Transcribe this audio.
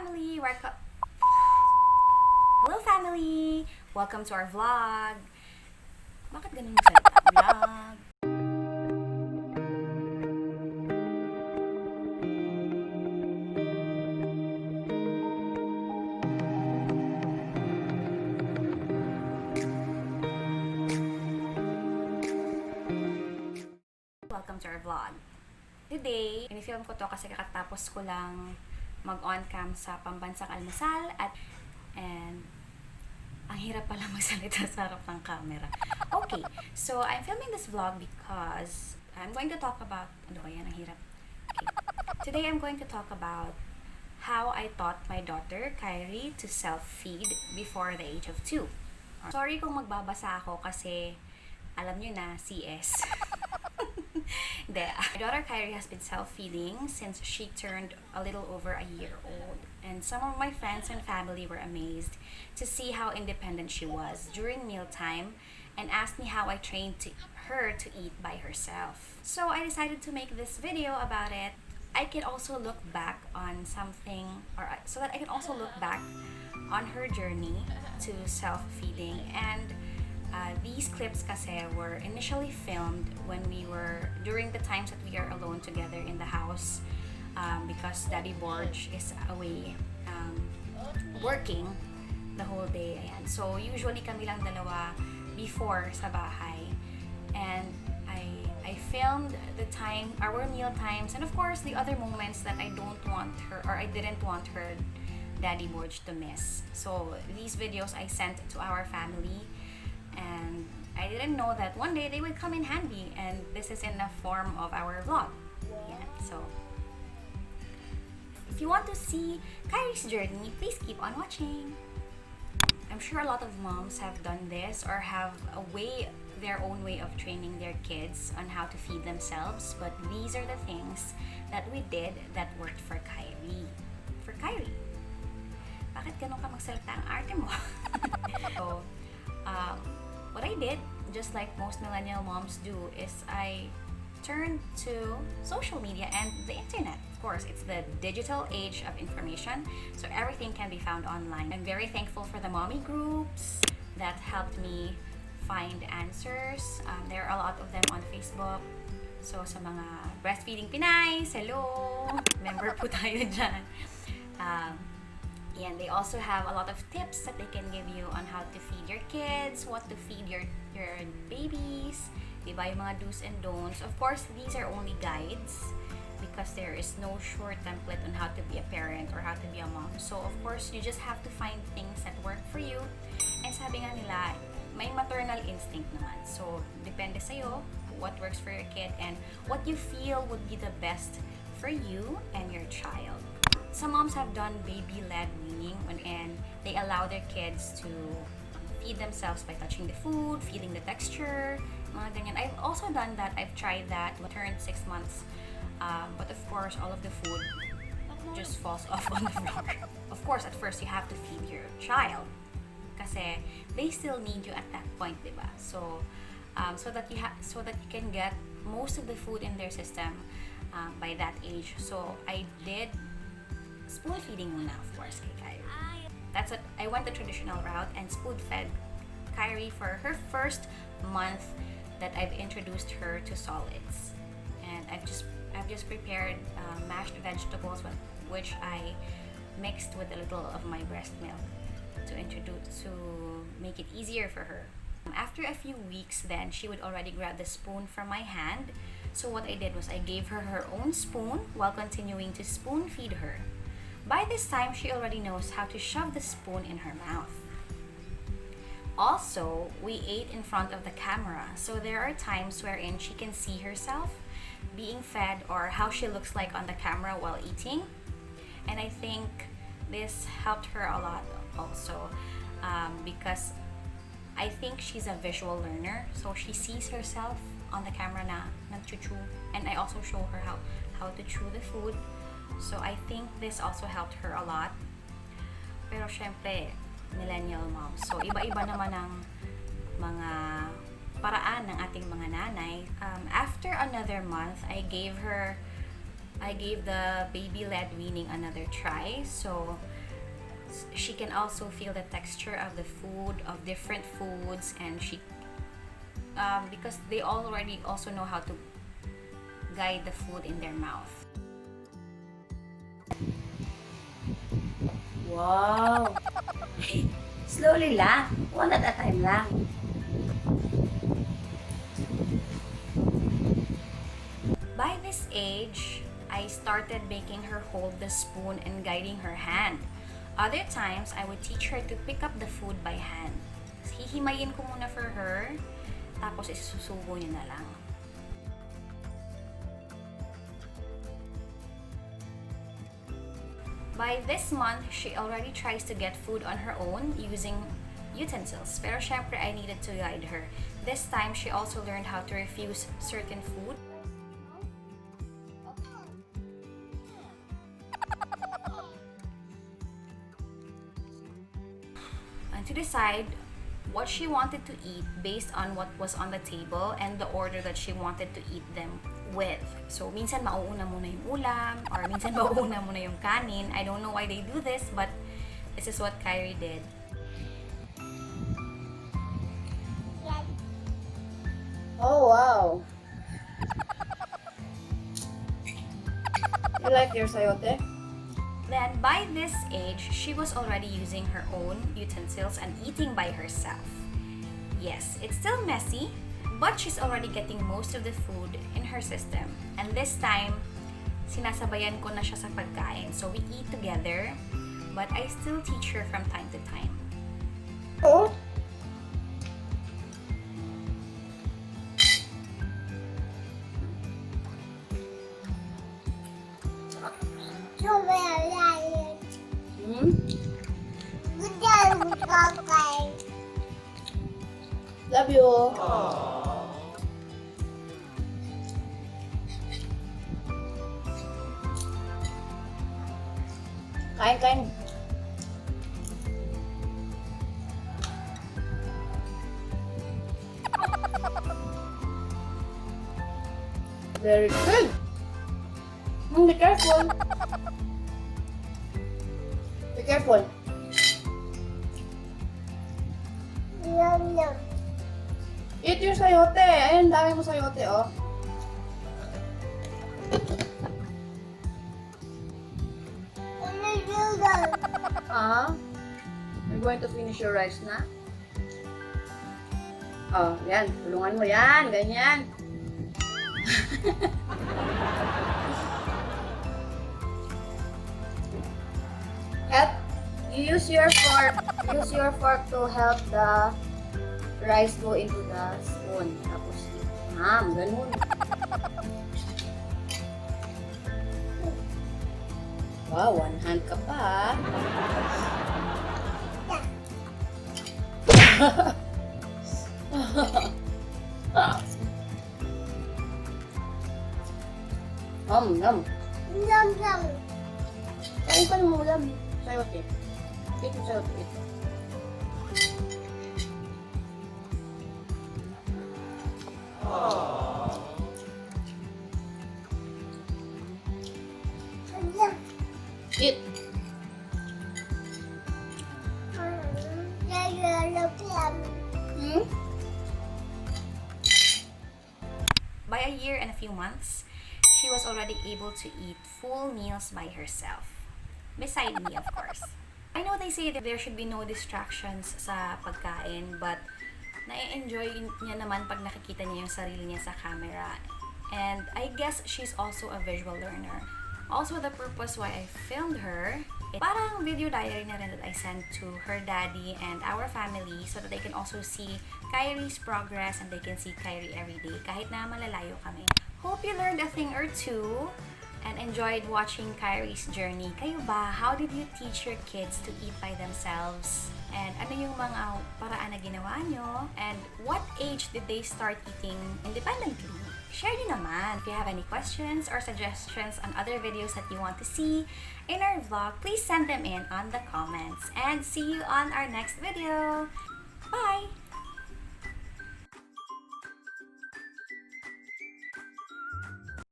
family! Hello family! Welcome to our vlog! Bakit ganun yung salita? Vlog! Welcome to our vlog. Today, in-film ko to kasi kakatapos ko lang mag-on cam sa pambansang almusal and ang hirap pala magsalita sa harap ng camera. Okay, so I'm filming this vlog because I'm going to talk about, ano ba yan, ang hirap. Okay. Today I'm going to talk about how I taught my daughter, Kairi, to self-feed before the age of 2. Sorry kung magbabasa ako kasi alam nyo na, CS. My daughter Kairi has been self-feeding since she turned a little over a year old, and some of my friends and family were amazed to see how independent she was during mealtime and asked me how I trained her to eat by herself. So I decided to make this video about it. I can also look back on something, so that I can also look back on her journey to self-feeding. And these clips kasi were initially filmed when during the times that we are alone together in the house, because Daddy Borge is away working the whole day. Ayan. So usually kami lang dalawa before sa bahay, and I filmed our meal times, and of course the other moments that I don't want her, or I didn't want her Daddy Borge to miss. So these videos I sent to our family, and I didn't know that one day they would come in handy, and this is in the form of our vlog. Yeah, so if you want to see Kairi's journey, please keep on watching. I'm sure a lot of moms have done this or have their own way of training their kids on how to feed themselves, but these are the things that we did that worked for Kairi. For Kairi. Bakit ganun ka magsalita ang arte mo? So, what I did, just like most millennial moms do, is I turned to social media and the internet. Of course, it's the digital age of information, so everything can be found online. I'm very thankful for the mommy groups that helped me find answers. There are a lot of them on Facebook. So sa mga breastfeeding Pinay, hello! Member po tayo dyan. And they also have a lot of tips that they can give you on how to feed your kids, what to feed your babies, diba, yung mga do's and don'ts. Of course, these are only guides because there is no sure template on how to be a parent or how to be a mom. So, of course, you just have to find things that work for you. And sabi nga nila, may maternal instinct naman. So, depende sa'yo what works for your kid and what you feel would be the best for you and your child. Some moms have done baby-led weaning, and they allow their kids to feed themselves by touching the food, feeling the texture, mga ganyan. I've also done that. I've tried that. Turned 6 months. But of course, all of the food just falls off on the floor. Of course, at first, you have to feed your child kasi they still need you at that point, diba? So, so that you can get most of the food in their system by that age. So, I did spoon feeding muna, of course, kay Kairi. I went the traditional route and spoon fed Kairi for her first month that I've introduced her to solids. And I've just prepared mashed vegetables which I mixed with a little of my breast milk to make it easier for her. After a few weeks, then she would already grab the spoon from my hand. So what I did was I gave her her own spoon while continuing to spoon feed her. By this time, she already knows how to shove the spoon in her mouth. Also, we ate in front of the camera, so there are times wherein she can see herself being fed or how she looks like on the camera while eating. And I think this helped her a lot also, because I think she's a visual learner, so she sees herself on the camera na nag-chew, and I also show her how to chew the food. So I think this also helped her a lot. Pero syempre, millennial moms. So iba-iba naman ang mga paraan ng ating mga nanay. After another month, I gave the baby-led weaning another try. So She can also feel the texture of the food, of different foods, and because they already also know how to guide the food in their mouth. Wow! Slowly lang. One at a time lang. By this age, I started making her hold the spoon and guiding her hand. Other times, I would teach her to pick up the food by hand. Hihimayin ko muna for her, tapos isusubo niya na lang. By this month, she already tries to get food on her own using utensils. Pero syempre, I needed to guide her. This time, she also learned how to refuse certain food. And to decide what she wanted to eat based on what was on the table and the order that she wanted to eat them with. So, minsan mauuna muna yung ulam, or minsan mauuna muna yung kanin. I don't know why they do this, but this is what Kairi did. Oh, wow! You like your sayote? Then, by this age, she was already using her own utensils and eating by herself. Yes, it's still messy, but she's already getting most of the food in her system. And this time, sinasabayan ko na siya sa pagkain. So, we eat together, but I still teach her from time to time. Oh? Love you. Kain. Very good. Be careful. Be careful. Yum. Eat your sayote. Ayun, dami mo sayote, oh. You're going to finish your rice na? Oh, yan. Tulungan mo yan. Ganyan. Help. You use your fork. Use your fork to help the rice go into the spoon. Tapos, ganun. Wow, one hand ka pa. Yum. Kain ka ng ulam. Sayote. Ito sayote. Eat. By a year and a few months, she was already able to eat full meals by herself. Beside me, of course. I know they say that there should be no distractions sa pagkain, but na-enjoy niya naman pag nakikita niya yung sarili niya sa camera. And I guess she's also a visual learner. Also, the purpose why I filmed her, parang video diary na rin that I sent to her daddy and our family so that they can also see Kairi's progress and they can see Kairi every day kahit na malalayo kami. Hope you learned a thing or two and enjoyed watching Kairi's journey. Kayo ba? How did you teach your kids to eat by themselves? And ano yung mga paraan na ginawa nyo? And what age did they start eating independently? Share nyo naman. If you have any questions or suggestions on other videos that you want to see in our vlog, please send them in on the comments. And see you on our next video. Bye!